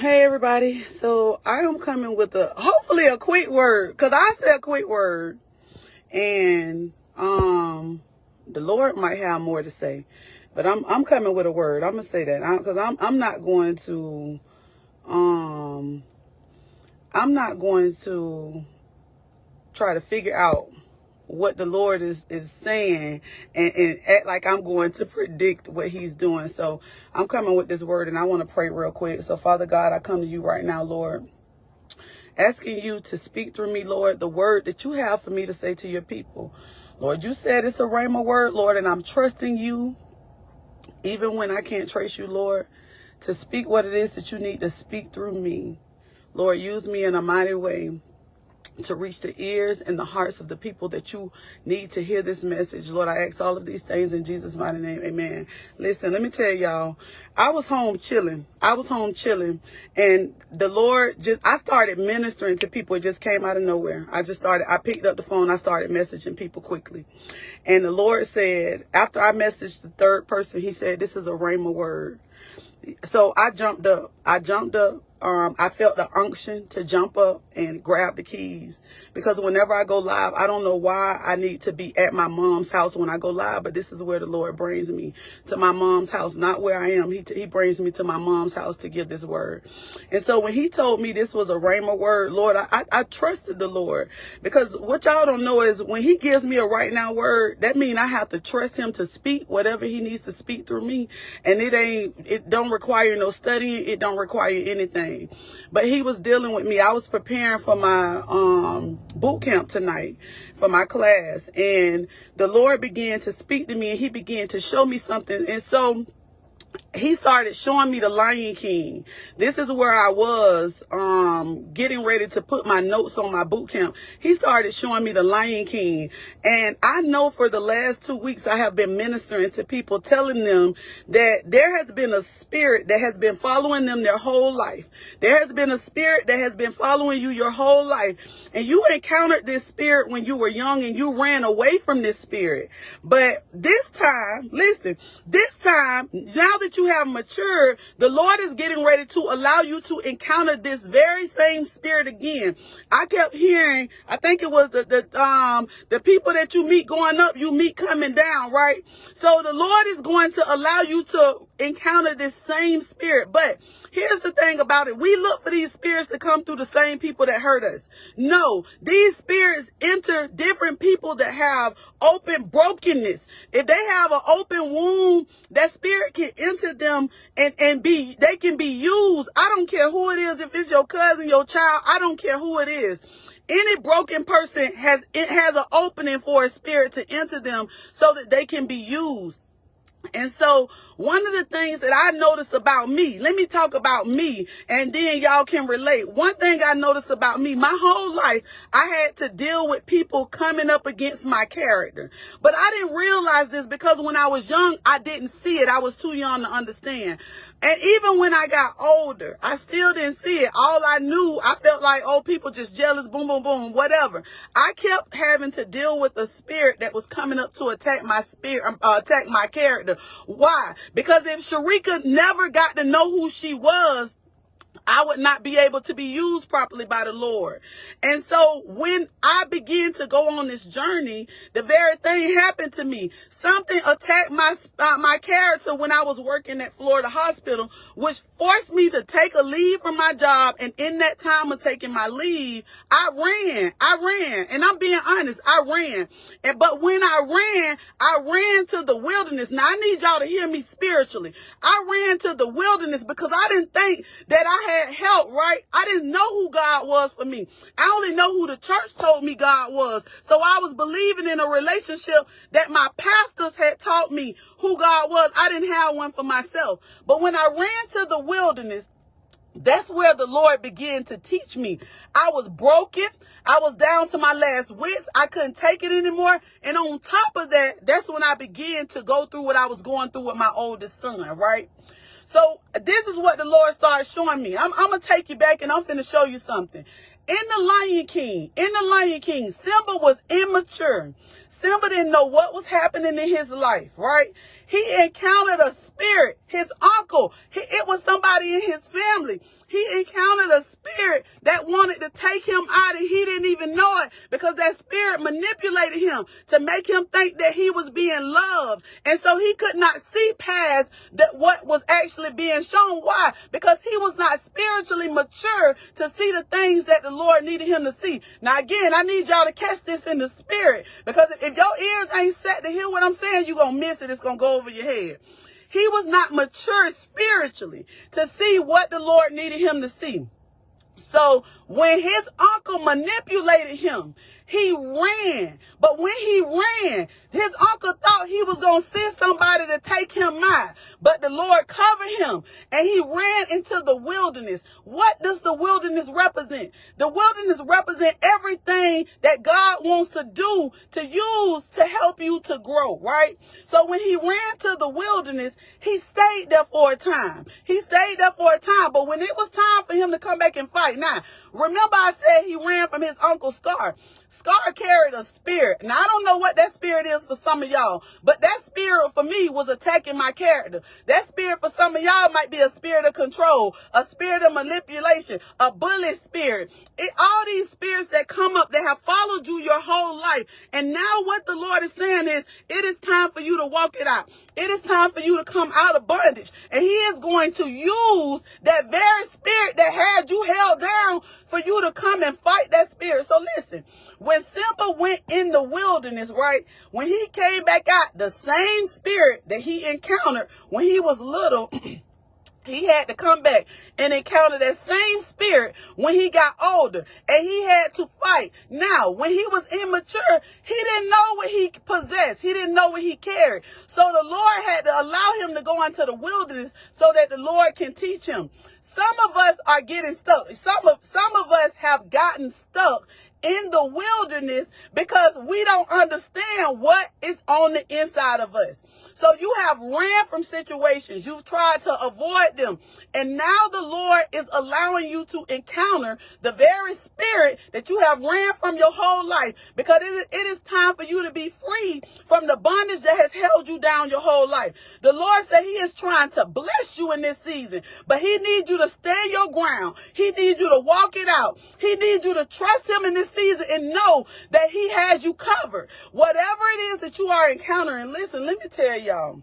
Hey everybody, so I am coming with hopefully a quick word, because I said a quick word, and the Lord might have more to say, but I'm coming with a word. I'm gonna say that because I'm not going to try to figure out what the Lord is saying and act like I'm going to predict what he's doing. So I'm coming with this word, and I want to pray real quick. So Father God, I come to you right now, Lord, asking you to speak through me, Lord, the word that you have for me to say to your people. Lord, you said it's a rhema word, Lord, and I'm trusting you, even when I can't trace you, Lord, to speak what it is that you need to speak through me. Lord, use me in a mighty way to reach the ears and the hearts of the people that you need to hear this message. Lord, I ask all of these things in Jesus' mighty name. Amen. Listen, let me tell y'all, I was home chilling. And the Lord I started ministering to people. It just came out of nowhere. I picked up the phone. I started messaging people quickly. And the Lord said, after I messaged the third person, he said, this is a rhema word. So I jumped up. I felt the unction to jump up and grab the keys, because whenever I go live, I don't know why I need to be at my mom's house when I go live, but this is where the Lord brings me, to my mom's house, not where I am. He brings me to my mom's house to give this word. And so when he told me this was a rhema word, Lord, I trusted the Lord, because what y'all don't know is when he gives me a right now word, that means I have to trust him to speak whatever he needs to speak through me. And it don't require no studying. It don't require anything. But he was dealing with me. I was preparing for my boot camp tonight, for my class, and the Lord began to speak to me, and he began to show me something. And so he started showing me the Lion King. This is where I was getting ready to put my notes on my boot camp. He started showing me the Lion King. And I know for the last 2 weeks I have been ministering to people, telling them that there has been a spirit that has been following them their whole life. There has been a spirit that has been following you your whole life. And you encountered this spirit when you were young, and you ran away from this spirit. But this time, listen, now that you have matured, the Lord is getting ready to allow you to encounter this very same spirit again. I kept hearing, I think it was the people that you meet going up, you meet coming down, right? So the Lord is going to allow you to encounter this same spirit. But here's the thing about it. We look for these spirits to come through the same people that hurt us. No, these spirits enter different people that have open brokenness. If they have an open wound, that spirit can enter them and they can be used. I don't care who it is. If it's your cousin, your child, I don't care who it is. Any broken person has an opening for a spirit to enter them so that they can be used. And so one of the things that I noticed about me, let me talk about me, and then y'all can relate. One thing I noticed about me, my whole life, I had to deal with people coming up against my character. But I didn't realize this because when I was young, I didn't see it. I was too young to understand. And even when I got older, I still didn't see it. All I knew, I felt like, oh, people just jealous, boom, boom, boom, whatever. I kept having to deal with a spirit that was coming up to attack my attack my character. Why? Because if Sharika never got to know who she was, I would not be able to be used properly by the Lord. And so when I began to go on this journey, the very thing happened to me. Something attacked my character when I was working at Florida Hospital, which forced me to take a leave from my job. And in that time of taking my leave, I ran. And I'm being honest, I ran. But when I ran to the wilderness. Now I need y'all to hear me spiritually. I ran to the wilderness because I didn't think that I had help, right? I didn't know who God was for me. I only know who the church told me God was. So I was believing in a relationship that my pastors had taught me who God was. I didn't have one for myself. But when I ran to the wilderness, that's where the Lord began to teach me. I was broken. I was down to my last wits. I couldn't take it anymore. And on top of that, that's when I began to go through what I was going through with my oldest son, right? So this is what the Lord started showing me. I'm going to take you back, and I'm going to show you something. In the Lion King, Simba was immature. Simba didn't know what was happening in his life, right? He encountered a spirit, his uncle. It was somebody in his family. He encountered a spirit that wanted to take him out, and he didn't even know it, because that spirit manipulated him to make him think that he was being loved. And so he could not see past what was actually being shown. Why? Because he was not spiritually mature to see the things that the Lord needed him to see. Now, again, I need y'all to catch this in the spirit, because if your ears ain't set to hear what I'm saying, you're going to miss it. It's going to go over your head. He was not mature spiritually to see what the Lord needed him to see. So when his uncle manipulated him, he ran. But when he ran, his uncle thought he was going to send somebody to take him out. But the Lord covered him, and he ran into the wilderness. What does the wilderness represent? The wilderness represents everything that God wants to do to use to help you to grow, right? So when he ran to the wilderness, he stayed there for a time. But when it was time for him to come back and fight, now, remember I said he ran from his uncle Scar. Scar carried a spirit. Now, I don't know what that spirit is for some of y'all, but that spirit for me was attacking my character. That spirit for some of y'all might be a spirit of control, a spirit of manipulation, a bully spirit. All these spirits that come up that have followed you your whole life. And now what the Lord is saying is, it is time for you to walk it out. It is time for you to come out of bondage. And he is going to use that very spirit that had you held down for you to come and fight that spirit. So listen, when Simba went in the wilderness, right, when he came back out, the same spirit that he encountered when he was little, he had to come back and encounter that same spirit when he got older, and he had to fight. Now, when he was immature, he didn't know what he possessed. He didn't know what he carried. So the Lord had to allow him to go into the wilderness so that the Lord can teach him. Some of us are getting stuck. Some of us have gotten stuck in the wilderness because we don't understand what is on the inside of us. So you have ran from situations. You've tried to avoid them. And now the Lord is allowing you to encounter the very spirit that you have ran from your whole life, because it is time for you to be free from the bondage that has held you down your whole life. The Lord said he is trying to bless you in this season, but he needs you to stand your ground. He needs you to walk it out. He needs you to trust him in this season and know that he has you covered. Whatever it is that you are encountering, listen, let me tell y'all,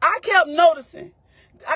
I kept noticing,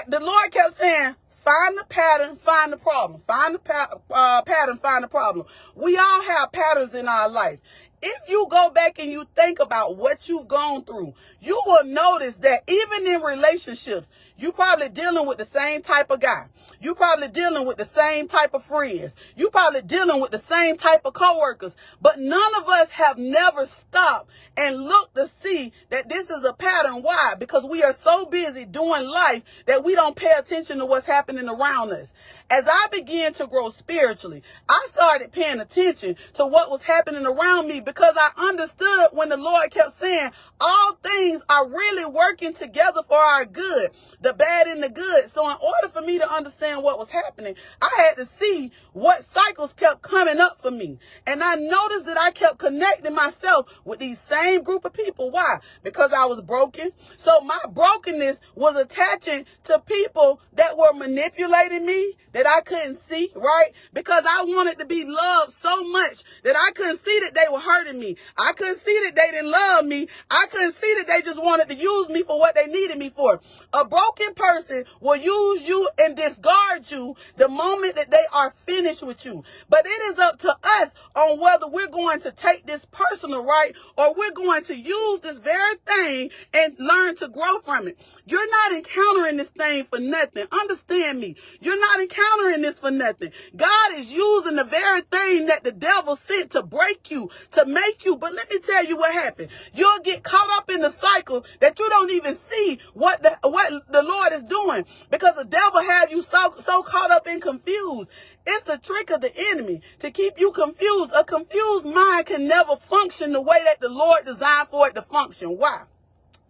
the Lord kept saying, find the pattern, find the problem. Find the pattern, find the problem. We all have patterns in our life. If you go back and you think about what you've gone through, you will notice that even in relationships, you probably dealing with the same type of guy. You probably dealing with the same type of friends. You probably dealing with the same type of coworkers. But none of us have never stopped and looked to see that this is a pattern. Why? Because we are so busy doing life that we don't pay attention to what's happening around us. As I began to grow spiritually, I started paying attention to what was happening around me, because I understood when the Lord kept saying all things are really working together for our good, the bad and the good. So in order for me to understand what was happening, I had to see what cycles kept coming up for me. And I noticed that I kept connecting myself with these same group of people. Why? Because I was broken. So my brokenness was attaching to people that were manipulating me, that I couldn't see, right? Because I wanted to be loved so much that I couldn't see that they were hurting me. I couldn't see that they didn't love me. I couldn't see that they just wanted to use me for what they needed me for. A broken person will use you and discard you the moment that they are finished with you. But it is up to us on whether we're going to take this personal, right? Or we're going to use this very thing and learn to grow from it. You're not encountering this thing for nothing. Understand me. You're not encountering this for nothing. God is using the very thing that the devil sent to break you, to make you. But let me tell you what happened. You'll get caught up in the cycle that you don't even see what the Lord is doing, because the devil have you so caught up and confused. It's the trick of the enemy to keep you confused. A confused mind can never function the way that the Lord designed for it to function. Why?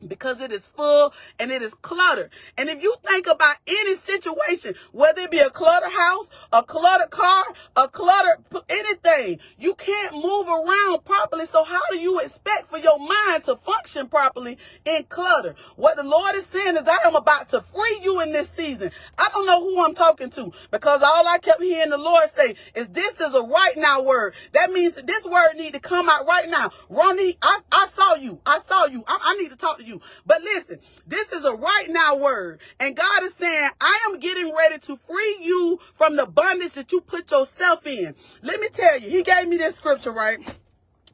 because it is full and it is cluttered. And if you think about any situation, whether it be a cluttered house, a cluttered car, a cluttered anything, you can't move around properly. So how do you expect for your mind to function properly in clutter? What the Lord is saying is, I am about to free you in this season. I don't know who I'm talking to, because all I kept hearing the Lord say is, this is a right now word. That means that this word need to come out right now. Ronnie, I saw you. I need to talk to you. But listen, this is a right now word. And God is saying, I am getting ready to free you from the bondage that you put yourself in. Let me tell you, he gave me this scripture, right?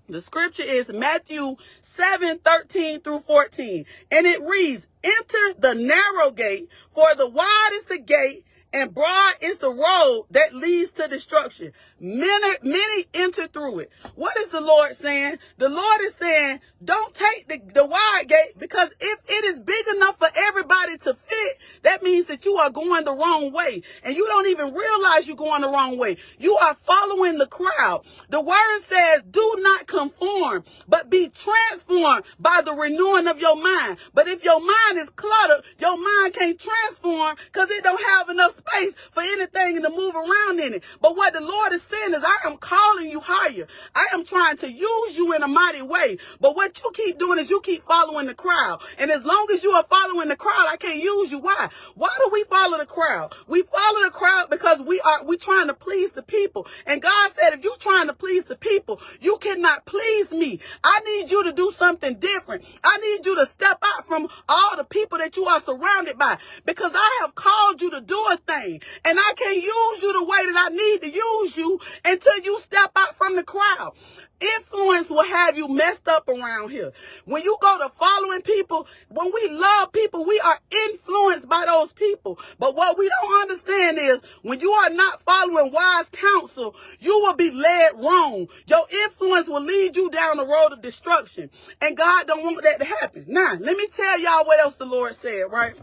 The scripture is Matthew 7:13 through 14. And it reads, enter the narrow gate, for the wide is the gate, and broad is the road that leads to destruction. Many enter through it. What is the Lord saying? The Lord is saying, don't take the wide gate, because if it is big enough for everybody to fit, that means that you are going the wrong way. And you don't even realize you're going the wrong way. You are following the crowd. The word says, do not conform, but be transformed by the renewing of your mind. But if your mind is cluttered, your mind can't transform, because it don't have enough space for anything to move around in it. But what the Lord is saying is, I am calling you higher. I am trying to use you in a mighty way. But what you keep doing is you keep following the crowd. And as long as you are following the crowd, I can't use you. Why? Why do we follow the crowd? We follow the crowd because we trying to please the people. And God said, if you're trying to please the people, you cannot please me. I need you to do something different. I need you to step out from all the people that you are surrounded by, because I have called you to do a thing. And I can't use you the way that I need to use you until you step out from the crowd. Influence will have you messed up around here. When you go to following people, when we love people, we are influenced by those people. But what we don't understand is, when you are not following wise counsel, you will be led wrong. Your influence will lead you down the road of destruction. And God don't want that to happen. Now, let me tell y'all what else the Lord said, right?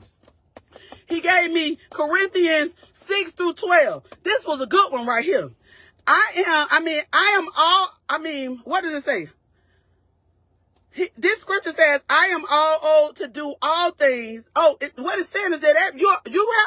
He gave me Corinthians 6 through 12. This was a good one right here. What does it say? This scripture says, I am all old to do all things. What it's saying is that you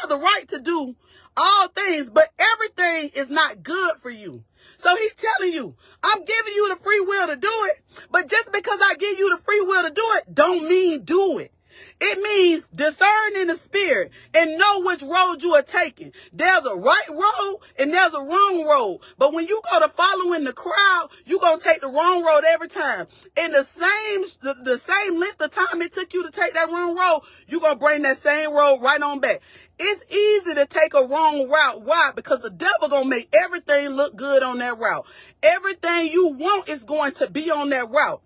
have the right to do all things, but everything is not good for you. So he's telling you, I'm giving you the free will to do it, but just because I give you the free will to do it, don't mean do it. It means discern in the spirit and know which road you are taking. There's a right road and there's a wrong road. But when you go to following the crowd, you're going to take the wrong road every time. And the same length of time it took you to take that wrong road, you're going to bring that same road right on back. It's easy to take a wrong route. Why? Because the devil going to make everything look good on that route. Everything you want is going to be on that route.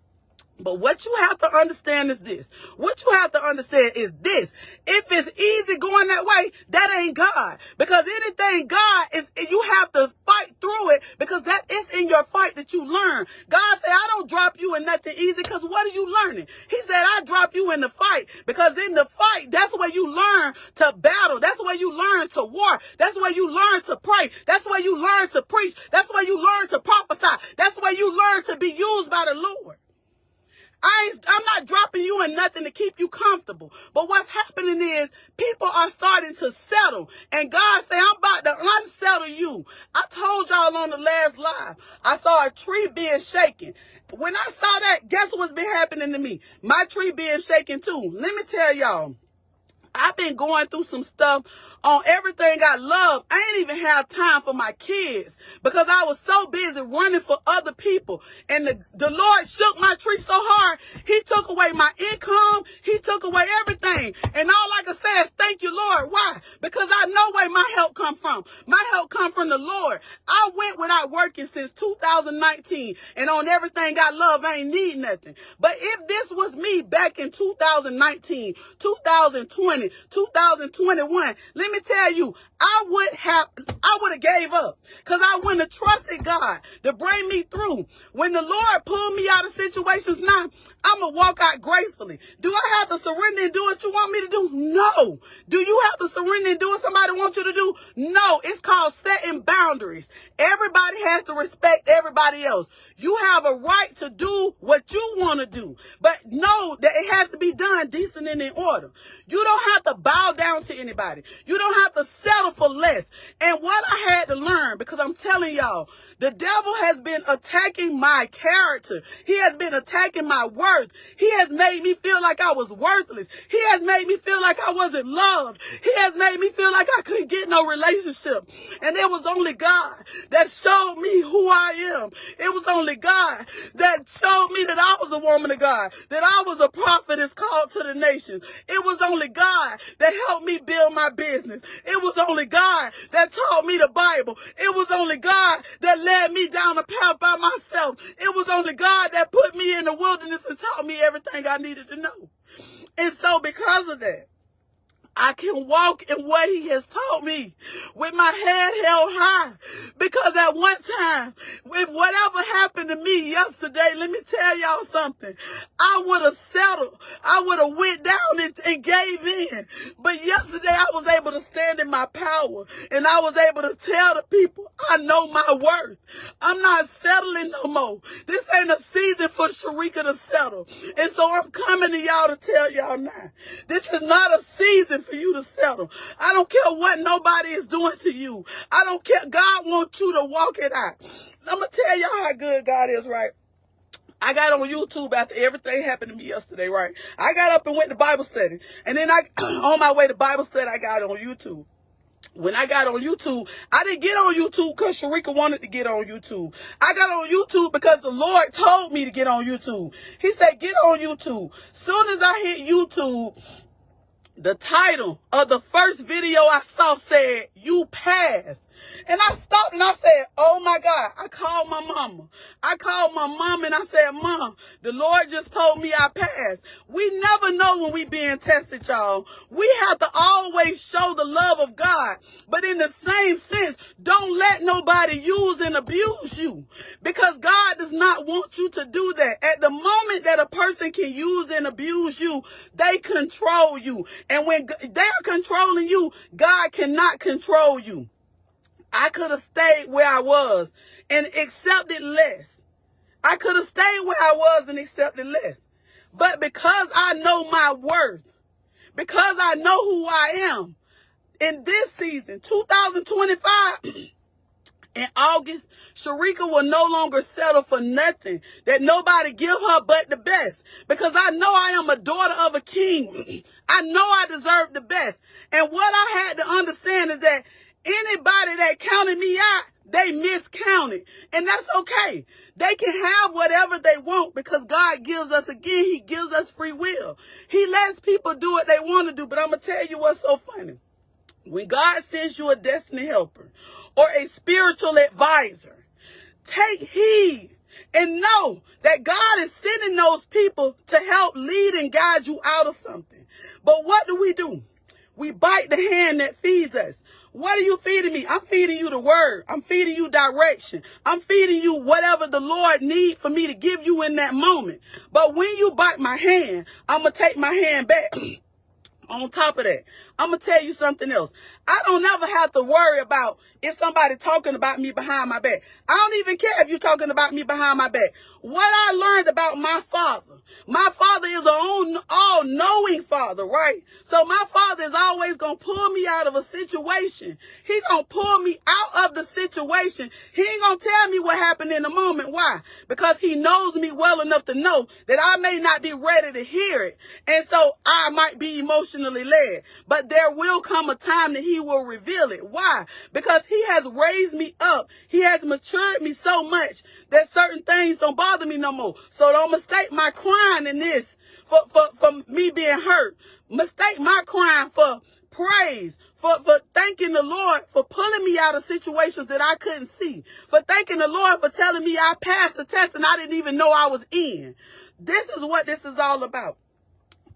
But what you have to understand is this. What you have to understand is this. If it's easy going that way, that ain't God. Because anything God is, you have to fight through it, because that is in your fight that you learn. God said, I don't drop you in nothing easy, because what are you learning? He said, I drop you in the fight, because in the fight, that's where you learn to battle. That's where you learn to war. That's where you learn to pray. That's where you learn to preach. That's where you learn to prophesy. That's where you learn to be used by the Lord. I'm not dropping you in nothing to keep you comfortable. But what's happening is people are starting to settle. And God said, I'm about to unsettle you. I told y'all on the last live, I saw a tree being shaken. When I saw that, guess what's been happening to me? My tree being shaken too. Let me tell y'all. I've been going through some stuff on everything I love. I ain't even have time for my kids because I was so busy running for other people. And the Lord shook my tree so hard, he took away my income. He took away everything. And all I can say is thank you, Lord. Why? Because I know where my help come from. My help come from the Lord. I went without working since 2019. And on everything I love, I ain't need nothing. But if this was me back in 2019, 2020, 2021, let me tell you, I would have gave up, because I wouldn't have trusted God to bring me through. When the Lord pulled me out of situations now, I'm going to walk out gracefully. Do I have to surrender and do what you want me to do? No. Do you have to surrender and do what somebody wants you to do? No. It's called setting boundaries. Everybody has to respect everybody else. You have a right to do what you want to do, but know that it has to be done decent and in order. You don't have to bow down to anybody. You don't have to settle for less. And what I had to learn, because I'm telling y'all, the devil has been attacking my character. He has been attacking my worth. He has made me feel like I was worthless. He has made me feel like I wasn't loved. He has made me feel like I couldn't get no relationship. And it was only God that showed me who I am. It was only God that showed me that I was a woman of God, that I was a prophetess called to the nations. It was only God that helped me build my business. It was only God that taught me the Bible. It was only God that led me down a path by myself. It was only God that put me in the wilderness and taught me everything I needed to know. And so because of that, I can walk in what he has taught me with my head held high. Because at one time, if whatever happened to me yesterday, let me tell y'all something. I would have settled. I would have went down and gave in. But yesterday I was able to stand in my power. And I was able to tell the people, I know my worth. I'm not settling no more. This ain't a season for Sharika to settle. And so I'm coming to y'all to tell y'all now. This is not a season for you to settle. I don't care what nobody is doing to you. I don't care. God wants you to walk it out. I'm going to tell y'all how good God is, right? I got on YouTube after everything happened to me yesterday, right? I got up and went to Bible study. And then on my way to Bible study, I got on YouTube. When I got on YouTube, I didn't get on YouTube because Sharika wanted to get on YouTube. I got on YouTube because the Lord told me to get on YouTube. He said, get on YouTube. Soon as I hit YouTube, the title of the first video I saw said, "You passed." And I stopped and I said, oh my God. I called my mama. I called my mom and I said, Mom, the Lord just told me I passed. We never know when we being tested, y'all. We have to always show the love of God. But in the same sense, don't let nobody use and abuse you. Because God does not want you to do that. At the moment that a person can use and abuse you, they control you. And when they're controlling you, God cannot control you. I could have stayed where I was and accepted less. I could have stayed where I was and accepted less. But because I know my worth, because I know who I am, in this season, 2025, in August, Sharika will no longer settle for nothing that nobody give her but the best. Because I know I am a daughter of a king. I know I deserve the best. And what I had to understand is that anybody that counted me out, they miscounted. And that's okay. They can have whatever they want because God gives us, again, he gives us free will. He lets people do what they want to do. But I'm going to tell you what's so funny. When God sends you a destiny helper or a spiritual advisor, take heed and know that God is sending those people to help lead and guide you out of something. But what do? We bite the hand that feeds us. What are you feeding me? I'm feeding you the word. I'm feeding you direction. I'm feeding you whatever the Lord needs for me to give you in that moment. But when you bite my hand, I'm going to take my hand back. On top of that, I'm going to tell you something else. I don't ever have to worry about if somebody talking about me behind my back. I don't even care if you're talking about me behind my back. What I learned about my father is an all-knowing father, right? So my father is always going to pull me out of a situation. He's going to pull me out of the situation. He ain't going to tell me what happened in the moment. Why? Because he knows me well enough to know that I may not be ready to hear it. And so I might be emotionally led. But there will come a time that he will reveal it. Why? Because he has raised me up. He has matured me so much that certain things don't bother me no more. So don't mistake my crying in this for me being hurt. Mistake my crying for praise, for thanking the Lord for pulling me out of situations that I couldn't see, for thanking the Lord for telling me I passed the test and I didn't even know I was in. This is what this is all about.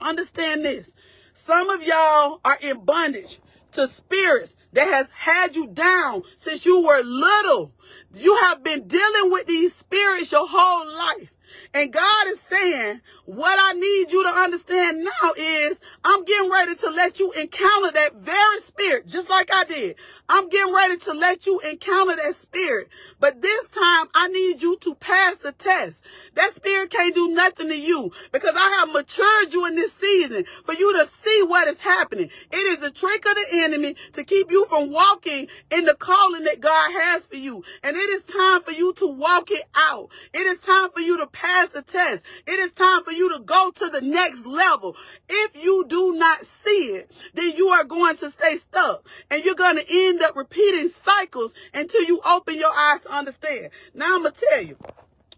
Understand this. Some of y'all are in bondage to spirits that has had you down since you were little. You have been dealing with these spirits your whole life. And God is saying, what I need you to understand now is I'm getting ready to let you encounter that very spirit, just like I did. I'm getting ready to let you encounter that spirit. But this time, I need you to pass the test. That spirit can't do nothing to you because I have matured you in this season for you to see what is happening. It is the trick of the enemy to keep you from walking in the calling that God has for you. And it is time for you to walk it out. It is time for you to pass the test. It is time for you to go to the next level. If you do not see it, then you are going to stay stuck. And you're going to end up repeating cycles until you open your eyes to understand. Now I'm going to tell you.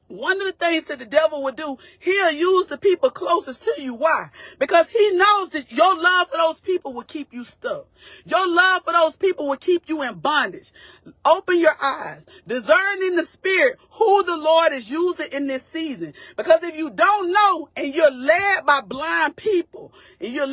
One of the things that the devil will do, he'll use the people closest to you. Why? Because he knows that your love for those people will keep you stuck. Your love for those people will keep you in bondage. Open your eyes. Discern in the spirit who the Lord is using in this season. Because if you don't know and you're led by blind people, you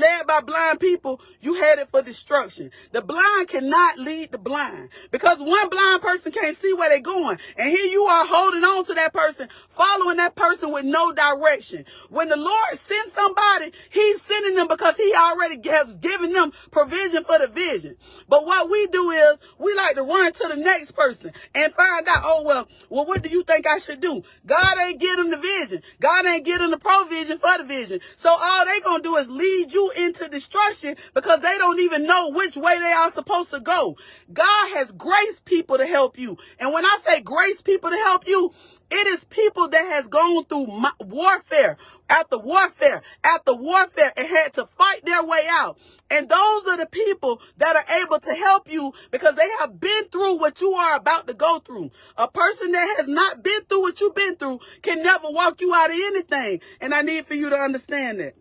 headed for destruction. The blind cannot lead the blind. Because one blind person can't see where they're going. And here you are holding on to that person, following that person with no direction. When the Lord sends somebody, he's sending them because he already has given them provision for the vision. But what we do is we like to run to the next person and find out, oh, well, what do you think I should do? God ain't giving them the vision. God ain't giving them the provision for the vision. So all they going to do is lead you into destruction because they don't even know which way they are supposed to go. God has graced people to help you. And when I say grace people to help you, it is people that has gone through warfare after warfare after warfare and had to fight their way out. And those are the people that are able to help you because they have been through what you are about to go through. A person that has not been through what you've been through can never walk you out of anything. And I need for you to understand that.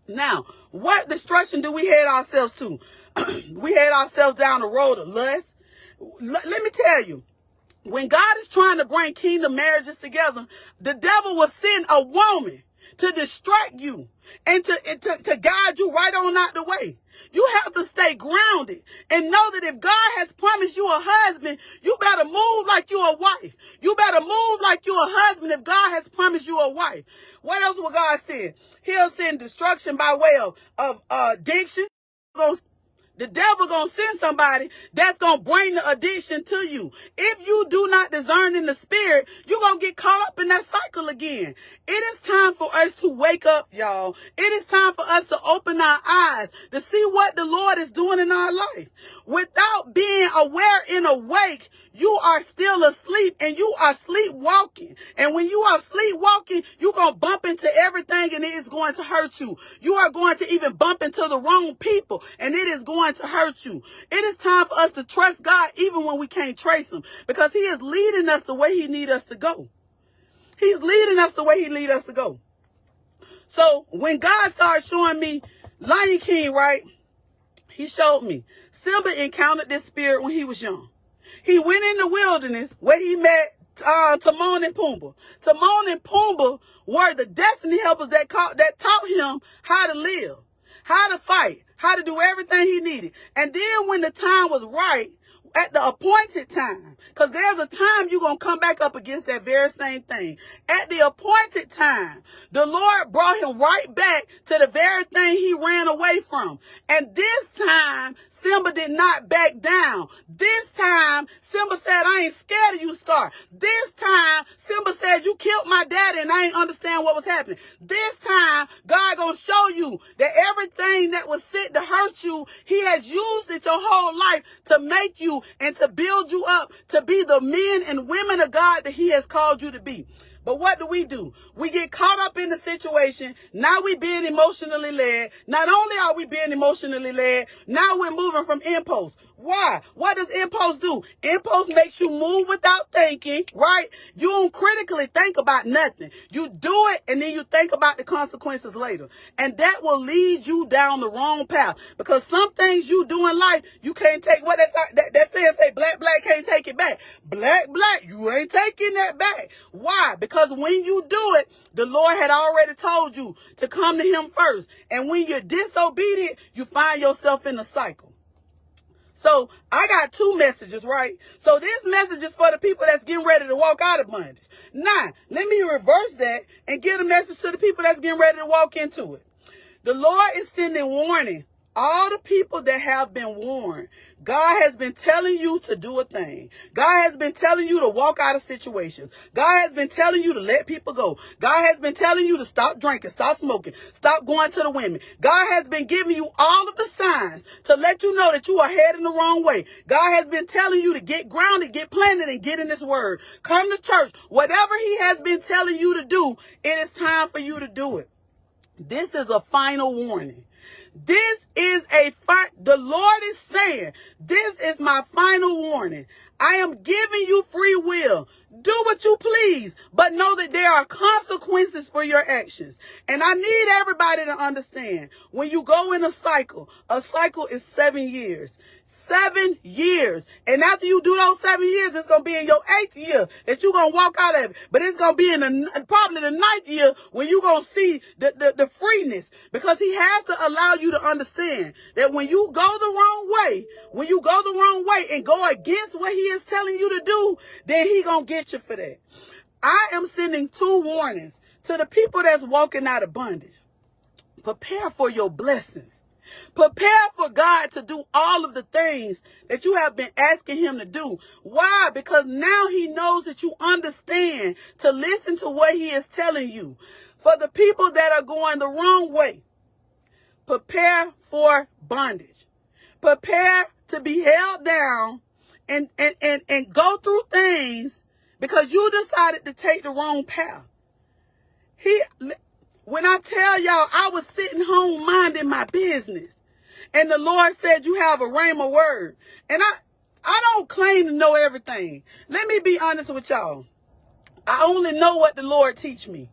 Now, what destruction do we head ourselves to? We head ourselves down the road of lust. Let me tell you. When God is trying to bring kingdom marriages together, the devil will send a woman to distract you and to guide you right on out the way. You have to stay grounded and know that if God has promised you a husband, you better move like you're a wife. You better move like you're a husband if God has promised you a wife. What else will God send? He'll send destruction by way of addiction. The devil gonna send somebody that's gonna bring the addiction to you. If you do not discern in the spirit, you're gonna get caught up in that cycle again. It is time for us to wake up, y'all. It is time for us to open our eyes to see what the Lord is doing in our life. Without being aware and awake, you are still asleep and you are sleepwalking. And when you are sleepwalking, you're going to bump into everything and it is going to hurt you. You are going to even bump into the wrong people and it is going to hurt you. It is time for us to trust God even when we can't trace him because he is leading us the way he needs us to go. He's leading us the way he needs us to go. So when God started showing me Lion King, right, he showed me Simba encountered this spirit when he was young. He went in the wilderness where he met Timon and Pumbaa. Timon and Pumbaa were the destiny helpers that taught him how to live, how to fight, how to do everything he needed. And then when the time was right, at the appointed time, because there's a time you're going to come back up against that very same thing. At the appointed time, the Lord brought him right back to the very thing he ran away from. And this time, Simba did not back down. This time, Simba said, I ain't scared of you, Scar. This time, Simba said, you killed my daddy and I ain't understand what was happening. This time, God gonna show you that everything that was sent to hurt you, he has used it your whole life to make you and to build you up to be the men and women of God that he has called you to be. But what do? We get caught up in the situation. Now we being emotionally led. Not only are we being emotionally led, now we're moving from impulse. Why? What does impulse do? Impulse makes you move without thinking, right? You don't critically think about nothing. You do it and then you think about the consequences later. And that will lead you down the wrong path. Because some things you do in life, you can't take what that saying say, black can't take it back. Black, you ain't taking that back. Why? Because when you do it, the Lord had already told you to come to him first. And when you're disobedient, you find yourself in a cycle. So I got two messages, right? So this message is for the people that's getting ready to walk out of bondage. Now, let me reverse that and give a message to the people that's getting ready to walk into it. The Lord is sending warning. All the people that have been warned, God has been telling you to do a thing. God has been telling you to walk out of situations. God has been telling you to let people go. God has been telling you to stop drinking, stop smoking, stop going to the women. God has been giving you all of the signs to let you know that you are heading the wrong way. God has been telling you to get grounded, get planted, and get in His word. Come to church. Whatever He has been telling you to do, it is time for you to do it. This is a final warning. This is the Lord is saying, this is my final warning. I am giving you free will. Do what you please, but know that there are consequences for your actions. And I need everybody to understand, when you go in a cycle is 7 years. 7 years. And after you do those 7 years, it's going to be in your 8th year that you're going to walk out of it. But it's going to be in probably the 9th year when you're going to see the freeness. Because He has to allow you to understand that when you go the wrong way and go against what He is telling you to do, then He going to get you for that. I am sending 2 warnings to the people that's walking out of bondage. Prepare for your blessings. Prepare for God to do all of the things that you have been asking Him to do. Why? Because now He knows that you understand to listen to what He is telling you. For the people that are going the wrong way, prepare for bondage. Prepare to be held down and go through things because you decided to take the wrong path. When I tell y'all, I was sitting home minding my business. And the Lord said, you have a rhema word. And I don't claim to know everything. Let me be honest with y'all. I only know what the Lord teach me.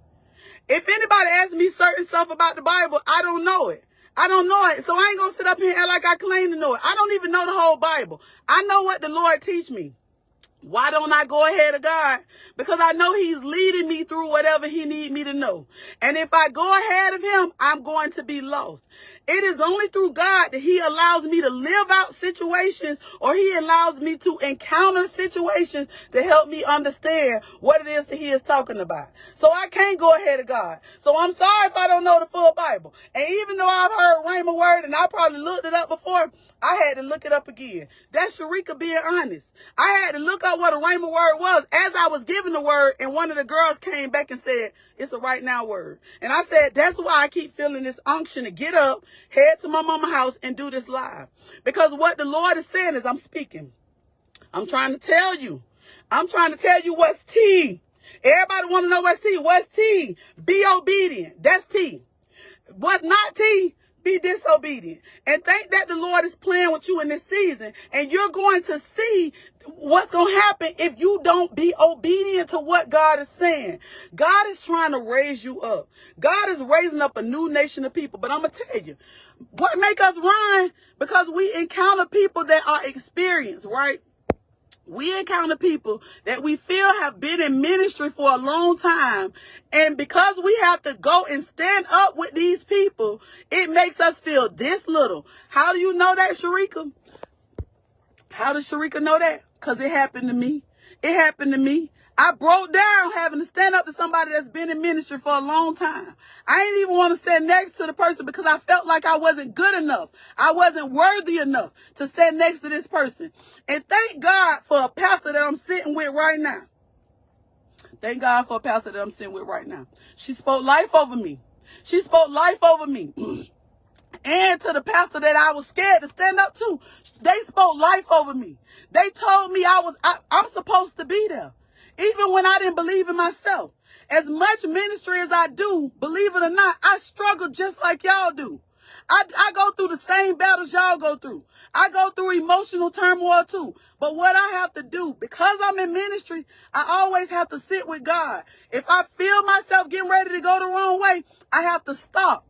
If anybody asks me certain stuff about the Bible, I don't know it. I don't know it. So I ain't going to sit up here and act like I claim to know it. I don't even know the whole Bible. I know what the Lord teach me. Why don't I go ahead of God? Because I know He's leading me through whatever He need me to know. And if I go ahead of Him, I'm going to be lost. It is only through God that He allows me to live out situations, or He allows me to encounter situations to help me understand what it is that He is talking about. So I can't go ahead of God. So I'm sorry if I don't know the full Bible. And even though I've heard rhema word and I probably looked it up before, I had to look it up again. That's Sharika being honest. I had to look up what a rhema word was as I was giving the word, and one of the girls came back and said, it's a right now word. And I said, that's why I keep feeling this unction to get up, head to my mama's house, and do this live. Because what the Lord is saying is I'm speaking. I'm trying to tell you. I'm trying to tell you what's T. Everybody want to know what's T. What's T? Be obedient. That's T. What's not T? Be disobedient. And think that the Lord is playing with you in this season. And you're going to see what's going to happen if you don't be obedient to what God is saying. God is trying to raise you up. God is raising up a new nation of people. But I'm going to tell you, what make us run? Because we encounter people that are experienced, right? We encounter people that we feel have been in ministry for a long time. And because we have to go and stand up with these people, it makes us feel this little. How do you know that, Sharika? How does Sharika know that? Because it happened to me. It happened to me. I broke down having to stand up to somebody that's been in ministry for a long time. I didn't even want to stand next to the person because I felt like I wasn't good enough. I wasn't worthy enough to stand next to this person. And thank God for a pastor that I'm sitting with right now. Thank God for a pastor that I'm sitting with right now. She spoke life over me. She spoke life over me. And to the pastor that I was scared to stand up to, they spoke life over me. They told me I'm supposed to be there. Even when I didn't believe in myself. As much ministry as I do, believe it or not, I struggle just like y'all do. I go through the same battles y'all go through. I go through emotional turmoil too. But what I have to do, because I'm in ministry, I always have to sit with God. If I feel myself getting ready to go the wrong way, I have to stop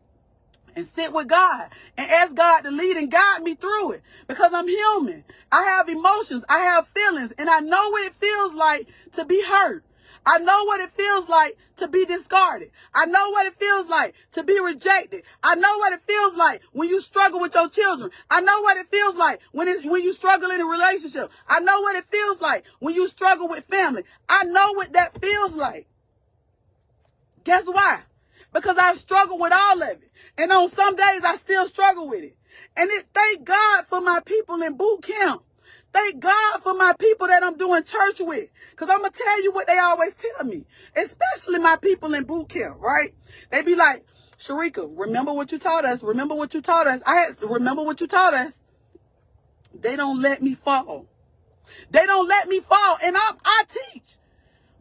and sit with God and ask God to lead and guide me through it, because I'm human. I have emotions. I have feelings, and I know what it feels like to be hurt. I know what it feels like to be discarded. I know what it feels like to be rejected. I know what it feels like when you struggle with your children. I know what it feels like when you struggle in a relationship. I know what it feels like when you struggle with family. I know what that feels like. Guess why? Because I've struggled with all of it. And on some days, I still struggle with it. And thank God for my people in boot camp. Thank God for my people that I'm doing church with. Because I'm going to tell you what they always tell me. Especially my people in boot camp, right? They be like, Sharika, remember what you taught us. Remember what you taught us. I had to remember what you taught us. They don't let me fall. They don't let me fall. And I teach.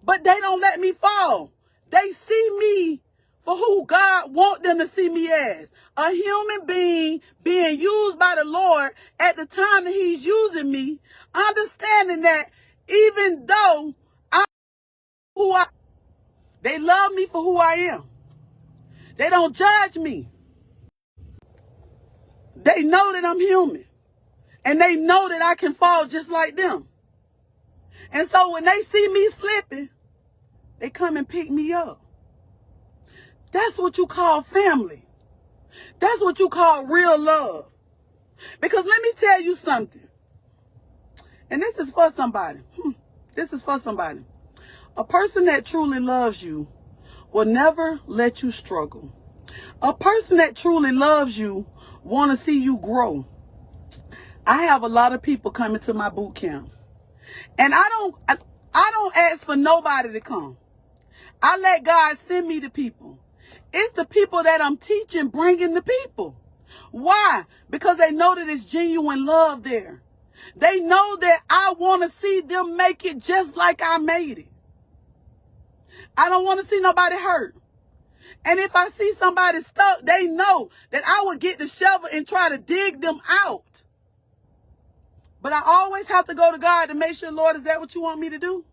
But they don't let me fall. They see me for who God wants them to see me as. A human being used by the Lord at the time that he's using me, understanding that even though they love me for who I am. They don't judge me. They know that I'm human. And they know that I can fall just like them. And so when they see me slipping, they come and pick me up. That's what you call family. That's what you call real love. Because let me tell you something. And this is for somebody. This is for somebody. A person that truly loves you will never let you struggle. A person that truly loves you want to see you grow. I have a lot of people coming to my boot camp. And I don't ask for nobody to come. I let God send me the people. It's the people that I'm teaching bringing the people. Why? Because they know that it's genuine love there. They know that I want to see them make it just like I made it. I don't want to see nobody hurt. And if I see somebody stuck, they know that I will get the shovel and try to dig them out. But I always have to go to God to make sure, Lord, is that what you want me to do?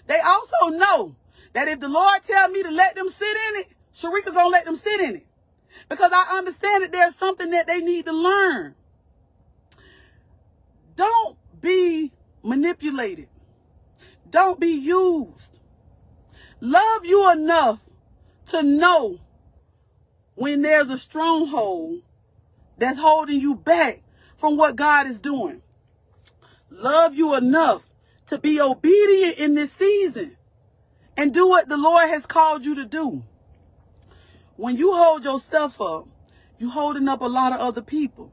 They also know that if the Lord tell me to let them sit in it, Sharika gonna let them sit in it. Because I understand that there's something that they need to learn. Don't be manipulated. Don't be used. Love you enough to know when there's a stronghold that's holding you back from what God is doing. Love you enough to be obedient in this season and do what the Lord has called you to do. When you hold yourself up, you're holding up a lot of other people.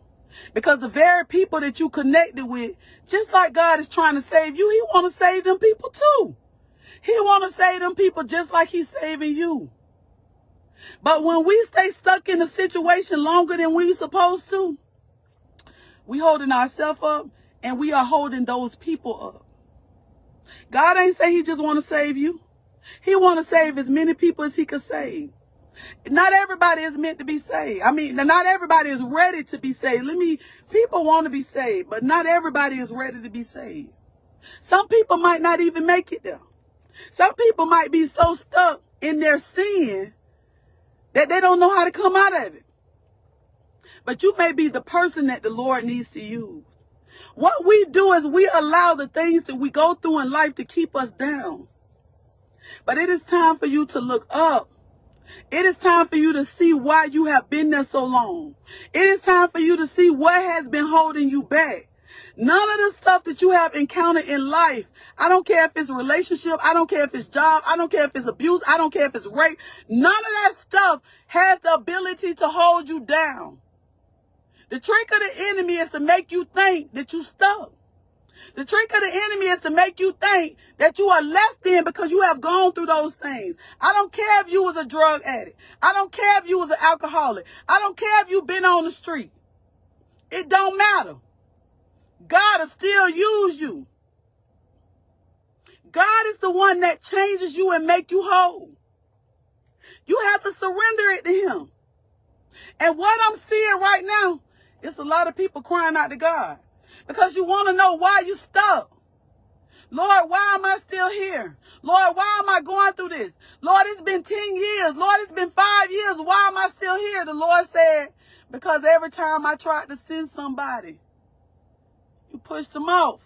Because the very people that you connected with, just like God is trying to save you, he want to save them people too. He want to save them people just like he's saving you. But when we stay stuck in a situation longer than we're supposed to, we holding ourselves up and we are holding those people up. God ain't say he just want to save you. He want to save as many people as he could save. Not everybody is meant to be saved. I mean, not everybody is ready to be saved. People want to be saved, but not everybody is ready to be saved. Some people might not even make it there. Some people might be so stuck in their sin that they don't know how to come out of it. But you may be the person that the Lord needs to use. What we do is we allow the things that we go through in life to keep us down. But it is time for you to look up. It is time for you to see why you have been there so long. It is time for you to see what has been holding you back. None of the stuff that you have encountered in life, I don't care if it's a relationship, I don't care if it's job, I don't care if it's abuse, I don't care if it's rape. None of that stuff has the ability to hold you down. The trick of the enemy is to make you think that you're stuck. The trick of the enemy is to make you think that you are less than because you have gone through those things. I don't care if you was a drug addict. I don't care if you was an alcoholic. I don't care if you've been on the street. It don't matter. God will still use you. God is the one that changes you and make you whole. You have to surrender it to him. And what I'm seeing right now is a lot of people crying out to God. Because you want to know why you stuck. Lord, why am I still here? Lord, why am I going through this? Lord, it's been 10 years. Lord, it's been 5 years. Why am I still here? The Lord said, because every time I tried to send somebody, you pushed them off.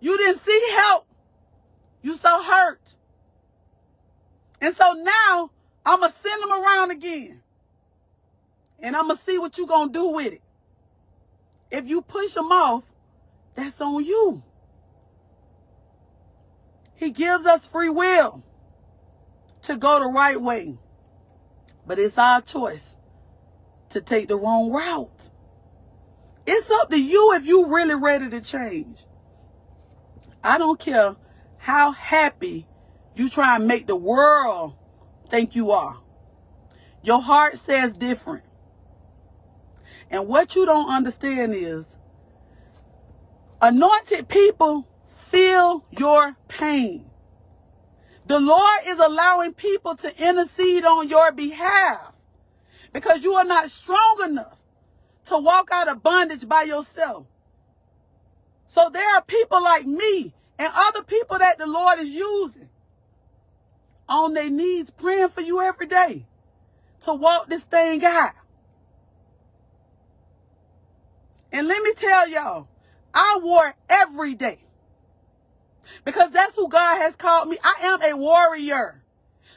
You didn't see help. You so hurt. And so now I'm going to send them around again. And I'm going to see what you're going to do with it. If you push them off, that's on you. He gives us free will to go the right way. But it's our choice to take the wrong route. It's up to you if you're really ready to change. I don't care how happy you try and make the world think you are. Your heart says different. And what you don't understand is anointed people feel your pain. The Lord is allowing people to intercede on your behalf because you are not strong enough to walk out of bondage by yourself. So there are people like me and other people that the Lord is using on their knees praying for you every day to walk this thing out. And let me tell y'all, I war every day because that's who God has called me. I am a warrior.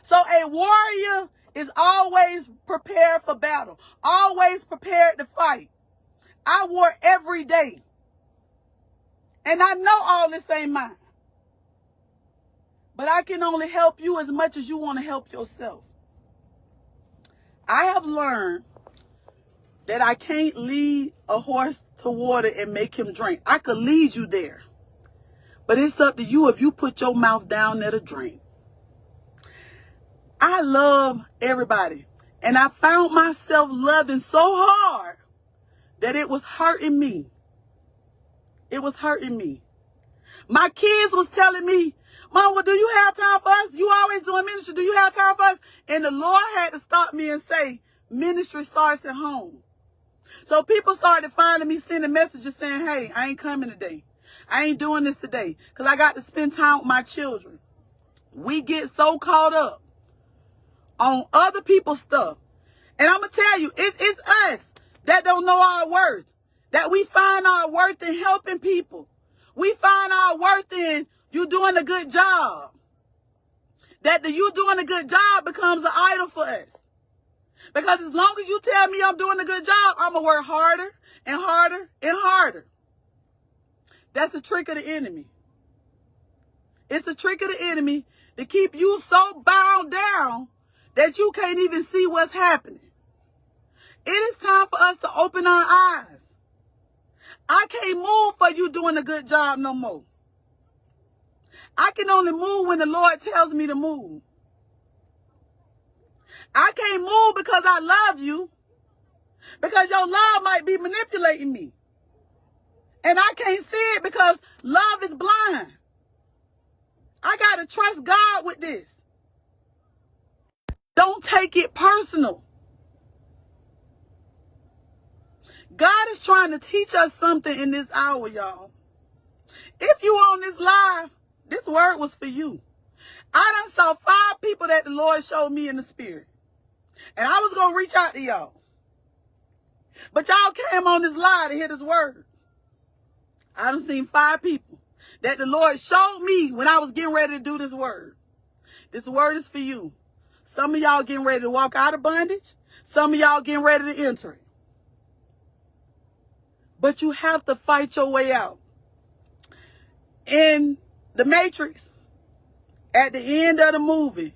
So a warrior is always prepared for battle, always prepared to fight. I war every day. And I know all this ain't mine. But I can only help you as much as you want to help yourself. I have learned that I can't lead a horse to water and make him drink. I could lead you there. But it's up to you if you put your mouth down there to drink. I love everybody. And I found myself loving so hard that it was hurting me. It was hurting me. My kids was telling me, Mama, do you have time for us? You always doing ministry. Do you have time for us? And the Lord had to stop me and say, ministry starts at home. So people started finding me, sending messages saying, hey, I ain't coming today. I ain't doing this today because I got to spend time with my children. We get so caught up on other people's stuff. And I'm going to tell you, it's us that don't know our worth, that we find our worth in helping people. We find our worth in you doing a good job. That the you doing a good job becomes an idol for us. Because as long as you tell me I'm doing a good job, I'm going to work harder and harder and harder. That's a trick of the enemy. It's a trick of the enemy to keep you so bound down that you can't even see what's happening. It is time for us to open our eyes. I can't move for you doing a good job no more. I can only move when the Lord tells me to move. I can't move because I love you, because your love might be manipulating me. And I can't see it because love is blind. I got to trust God with this. Don't take it personal. God is trying to teach us something in this hour, y'all. If you on this live, this word was for you. I done saw 5 people that the Lord showed me in the spirit. And I was going to reach out to y'all. But y'all came on this live to hear this word. I done seen 5 people that the Lord showed me when I was getting ready to do this word. This word is for you. Some of y'all getting ready to walk out of bondage. Some of y'all getting ready to enter it. But you have to fight your way out. In the Matrix, at the end of the movie,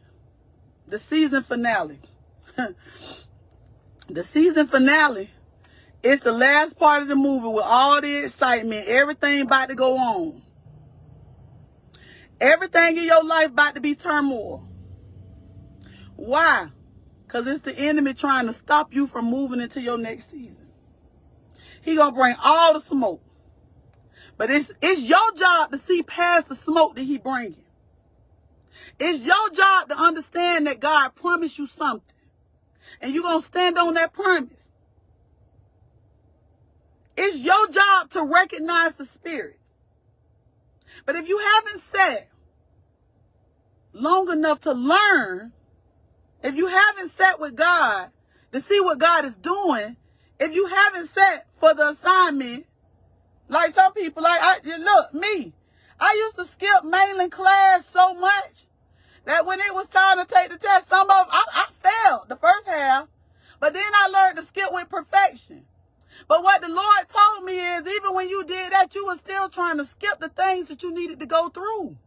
the season finale. The season finale is the last part of the movie with all the excitement, everything about to go on. Everything in your life about to be turmoil. Why? Because it's the enemy trying to stop you from moving into your next season. He gonna bring all the smoke. But it's your job to see past the smoke that he bringing. It's your job to understand that God promised you something. And you're going to stand on that promise. It's your job to recognize the spirit. But if you haven't sat long enough to learn, if you haven't sat with God to see what God is doing, if you haven't sat for the assignment, like some people, look, me, I used to skip mailing class so much that when it was time to take the test, some of I failed the first half, but then I learned to skip with perfection. But what the Lord told me is, even when you did that, you were still trying to skip the things that you needed to go through.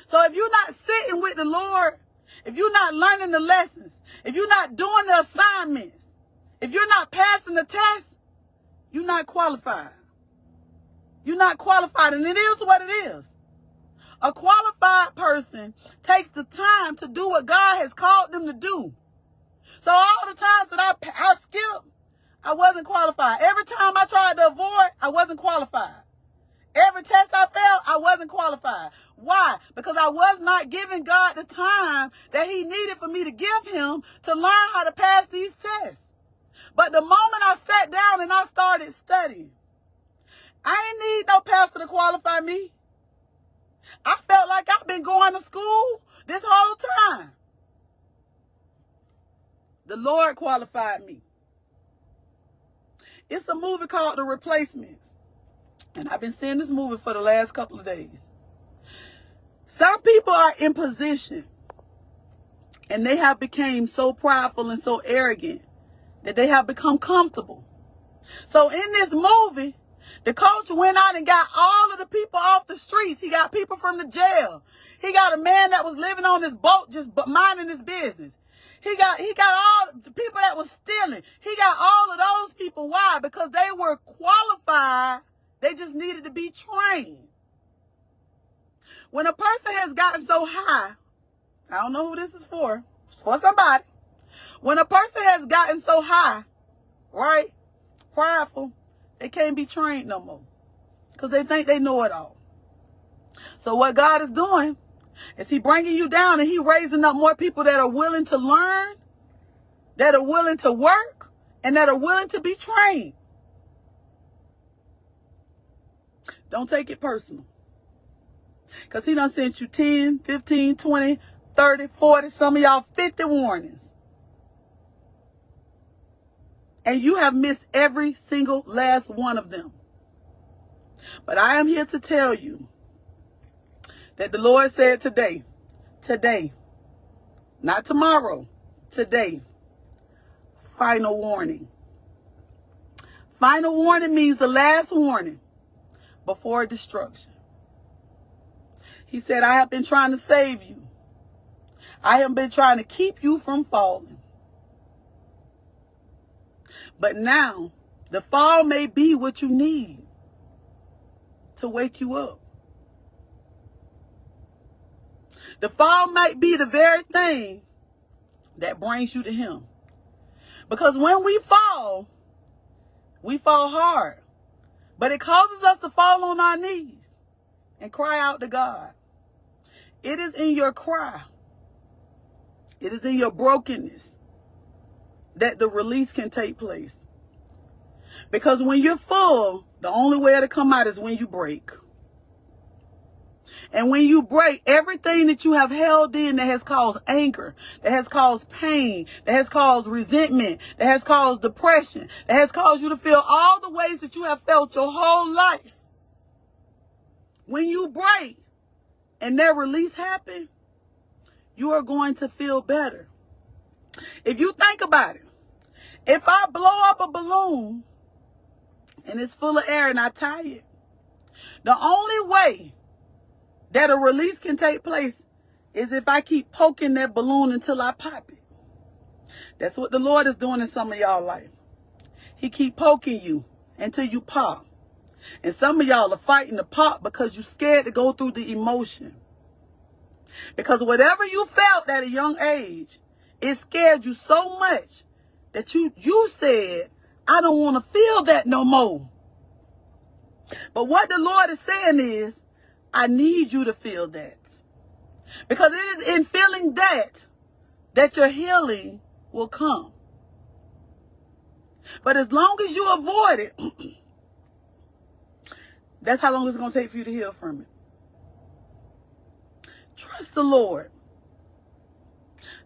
So if you're not sitting with the Lord, if you're not learning the lessons, if you're not doing the assignments, if you're not passing the test, you're not qualified. You're not qualified, and it is what it is. A qualified person takes the time to do what God has called them to do. So all the times that I skipped, I wasn't qualified. Every time I tried to avoid, I wasn't qualified. Every test I failed, I wasn't qualified. Why? Because I was not giving God the time that he needed for me to give him to learn how to pass these tests. But the moment I sat down and I started studying, I didn't need no pastor to qualify me. I felt like I've been going to school this whole time. The Lord qualified me. It's a movie called The Replacements. And I've been seeing this movie for the last couple of days. Some people are in position and they have become so prideful and so arrogant that they have become comfortable. So in this movie, the coach went out and got all of the people off the streets. He got people from the jail. He got a man that was living on his boat just minding his business. He got all the people that was stealing. He got all of those people. Why? Because they were qualified. They just needed to be trained. When a person has gotten so high, I don't know who this is for. It's for somebody. When a person has gotten so high, right, prideful, they can't be trained no more because they think they know it all. So what God is doing is he bringing you down and he raising up more people that are willing to learn, that are willing to work, and that are willing to be trained. Don't take it personal. Because he done sent you 10, 15, 20, 30, 40, some of y'all 50 warnings. And you have missed every single last one of them. But I am here to tell you that the Lord said today, not tomorrow, today, final warning. Final warning means the last warning before destruction. He said, I have been trying to save you. I have been trying to keep you from falling. But now, the fall may be what you need to wake you up. The fall might be the very thing that brings you to him. Because when we fall hard. But it causes us to fall on our knees and cry out to God. It is in your cry. It is in your brokenness that the release can take place. Because when you're full, the only way to come out is when you break. And when you break, everything that you have held in that has caused anger, that has caused pain, that has caused resentment, that has caused depression, that has caused you to feel all the ways that you have felt your whole life. When you break and that release happens, you are going to feel better. If you think about it, if I blow up a balloon and it's full of air and I tie it, the only way that a release can take place is if I keep poking that balloon until I pop it. That's what the Lord is doing in some of y'all life. He keep poking you until you pop. And some of y'all are fighting to pop because you're scared to go through the emotion. Because whatever you felt at a young age, it scared you so much that you said, I don't want to feel that no more. But what the Lord is saying is, I need you to feel that. Because it is in feeling that your healing will come. But as long as you avoid it, that's how long it's going to take for you to heal from it. Trust the Lord.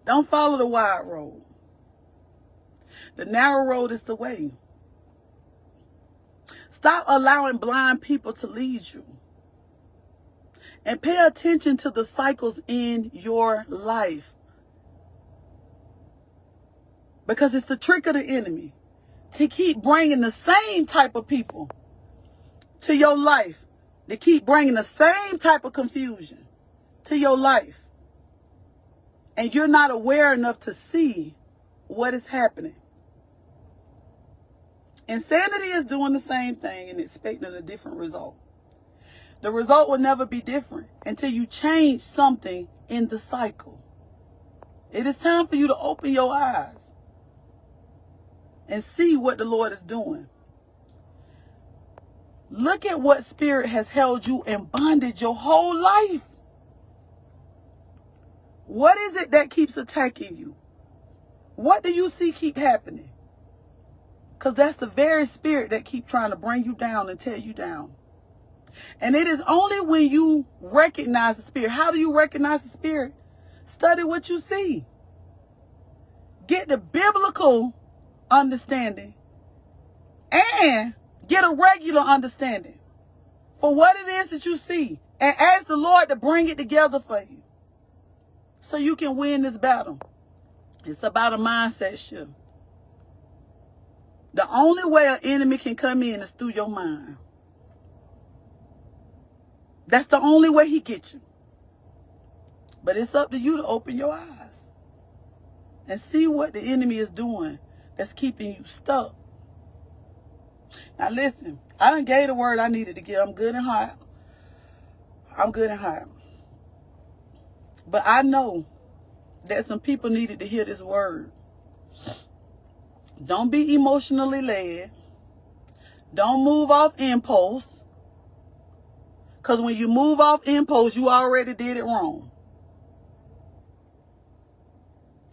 Don't follow the wide road. The narrow road is the way. Stop allowing blind people to lead you. And pay attention to the cycles in your life. Because it's the trick of the enemy to keep bringing the same type of people to your life. To keep bringing the same type of confusion to your life. And you're not aware enough to see what is happening. Insanity is doing the same thing and expecting a different result. The result will never be different until you change something in the cycle. It is time for you to open your eyes and see what the Lord is doing. Look at what spirit has held you in bondage your whole life. What is it that keeps attacking you? What do you see keep happening? Because that's the very spirit that keeps trying to bring you down and tear you down. And it is only when you recognize the spirit. How do you recognize the spirit? Study what you see. Get the biblical understanding and get a regular understanding for what it is that you see. And ask the Lord to bring it together for you so you can win this battle. It's about a mindset shift. The only way an enemy can come in is through your mind. That's the only way he gets you. But it's up to you to open your eyes and see what the enemy is doing that's keeping you stuck. Now listen, I done gave the word I needed to give. I'm good and hot. I'm good and hot. But I know that some people needed to hear this word. Don't be emotionally led. Don't move off impulse. Because when you move off impulse, you already did it wrong.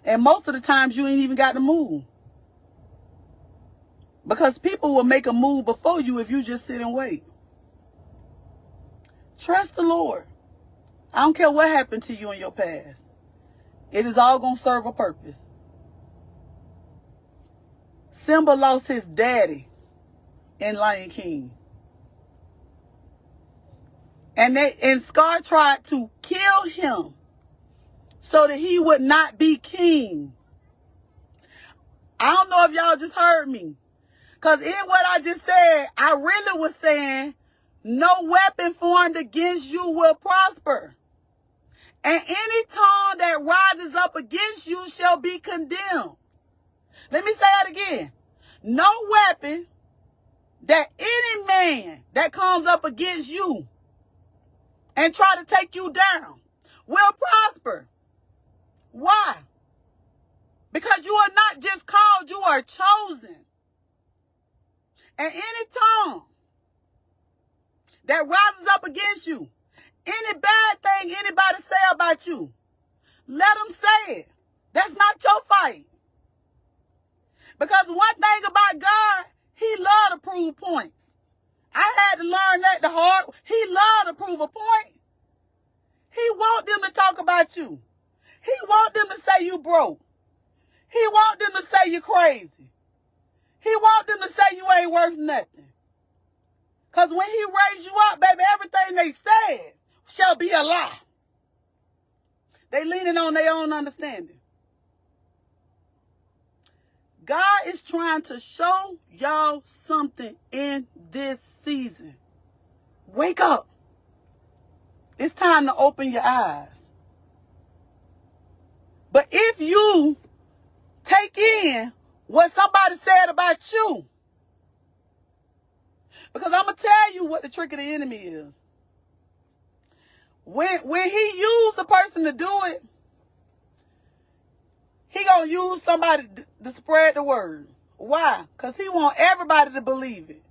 And most of the times you ain't even got to move. Because people will make a move before you if you just sit and wait. Trust the Lord. I don't care what happened to you in your past. It is all going to serve a purpose. Simba lost his daddy in Lion King. And Scar tried to kill him so that he would not be king. I don't know if y'all just heard me. Because in what I just said, I really was saying, no weapon formed against you will prosper. And any tongue that rises up against you shall be condemned. Let me say it again. No weapon that any man that comes up against you and try to take you down will prosper. Why? Because you are not just called, you are chosen. And any tongue that rises up against you, any bad thing anybody say about you, let them say it. That's not your fight. Because one thing about God, he loves to prove points. I had to learn that the hard way. He loves to prove a point. He wants them to talk about you. He wants them to say you broke. He wants them to say you crazy. He wants them to say you ain't worth nothing. Because when he raised you up, baby, everything they said shall be a lie. They leaning on their own understanding. God is trying to show y'all something in this season. Wake up. It's time to open your eyes. But if you take in what somebody said about you, because I'm going to tell you what the trick of the enemy is. When he used the person to do it, he going to use somebody to spread the word. Why? Because he want everybody to believe it.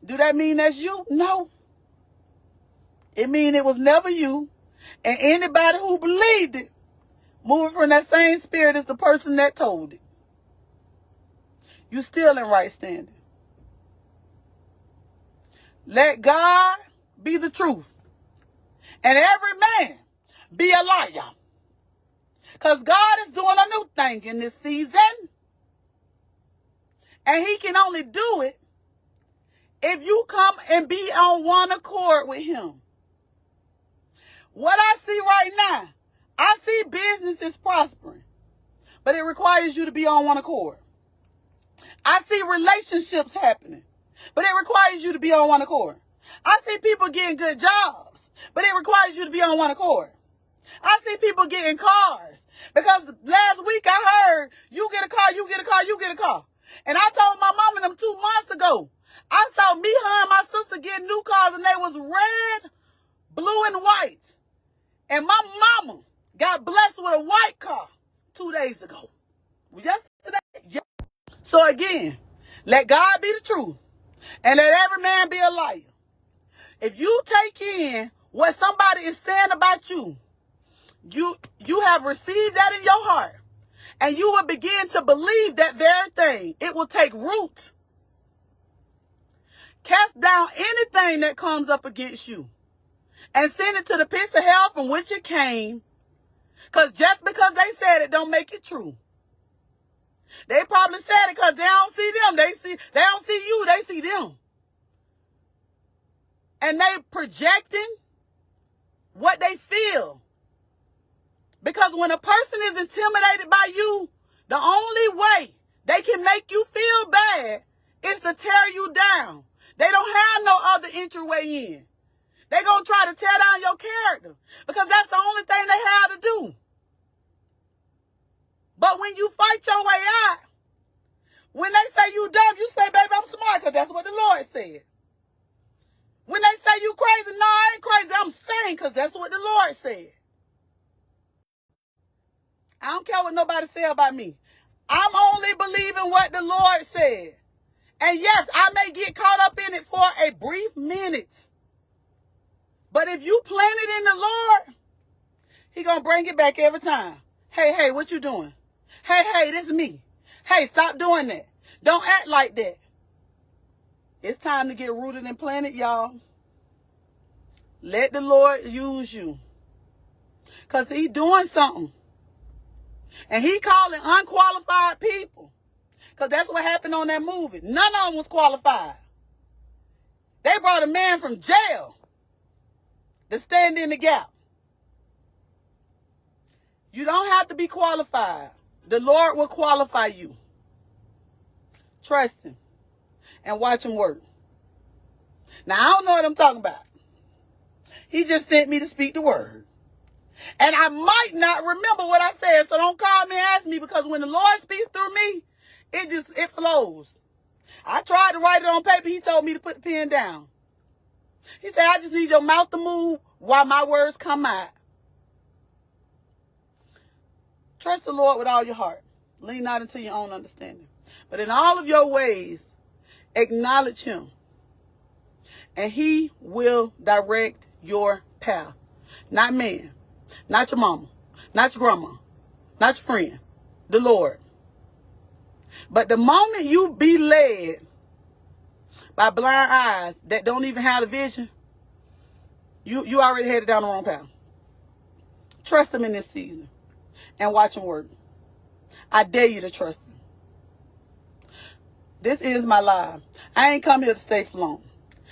Do that mean that's you? No. It mean it was never you. And anybody who believed it, moving from that same spirit as the person that told it. You still in right standing. Let God be the truth. And every man be a liar. Because God is doing a new thing in this season. And he can only do it if you come and be on one accord with him. What I see right now, I see businesses prospering, but it requires you to be on one accord. I see relationships happening, but it requires you to be on one accord. I see people getting good jobs, but it requires you to be on one accord. I see people getting cars, because last week I heard, you get a car, you get a car, you get a car. And I told my mama them 2 months ago, I saw me, her, and my sister getting new cars, and they was red, blue, and white. And my mama got blessed with a white car 2 days ago. Yesterday. Yeah. So again, let God be the truth, and let every man be a liar. If you take in what somebody is saying about you, you have received that in your heart, and you will begin to believe that very thing. It will take root. Cast down anything that comes up against you, and send it to the pits of hell from which it came. Because just because they said it don't make it true. They probably said it because they don't see them. They don't see you, they see them. And they projecting what they feel. Because when a person is intimidated by you, the only way they can make you feel bad is to tear you down. They don't have no other entryway in. They're going to try to tear down your character, because that's the only thing they have to do. But when you fight your way out, when they say you dumb, you say, baby, I'm smart, because that's what the Lord said. When they say you crazy, no, I ain't crazy, I'm sane, because that's what the Lord said. I don't care what nobody say about me. I'm only believing what the Lord said. And yes, I may get caught up in it for a brief minute. But if you plant it in the Lord, He gonna bring it back every time. Hey, what you doing? Hey, this is me. Hey, stop doing that. Don't act like that. It's time to get rooted and planted, y'all. Let the Lord use you. Because He doing something. And He calling unqualified people. Because that's what happened on that movie. None of them was qualified. They brought a man from jail to stand in the gap. You don't have to be qualified. The Lord will qualify you. Trust Him and watch Him work. Now, I don't know what I'm talking about. He just sent me to speak the word. And I might not remember what I said, so don't call me and ask me, because when the Lord speaks through me, it flows. I tried to write it on paper. He told me to put the pen down. He said, I just need your mouth to move while my words come out. Trust the Lord with all your heart. Lean not into your own understanding. But in all of your ways, acknowledge Him. And He will direct your path. Not man. Not your mama. Not your grandma. Not your friend. The Lord. But the moment you be led by blind eyes that don't even have the vision, you already headed down the wrong path. Trust Him in this season and watch Him work. I dare you to trust Him. This is my life. I ain't come here to stay for long,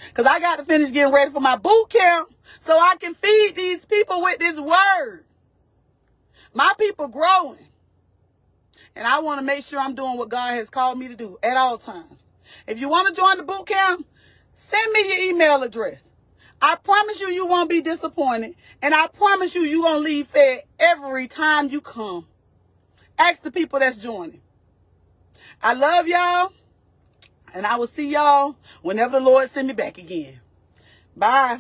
because I got to finish getting ready for my boot camp so I can feed these people with this word. My people growing. And I want to make sure I'm doing what God has called me to do at all times. If you want to join the boot camp, send me your email address. I promise you won't be disappointed. And I promise you're going to leave fed every time you come. Ask the people that's joining. I love y'all. And I will see y'all whenever the Lord send me back again. Bye.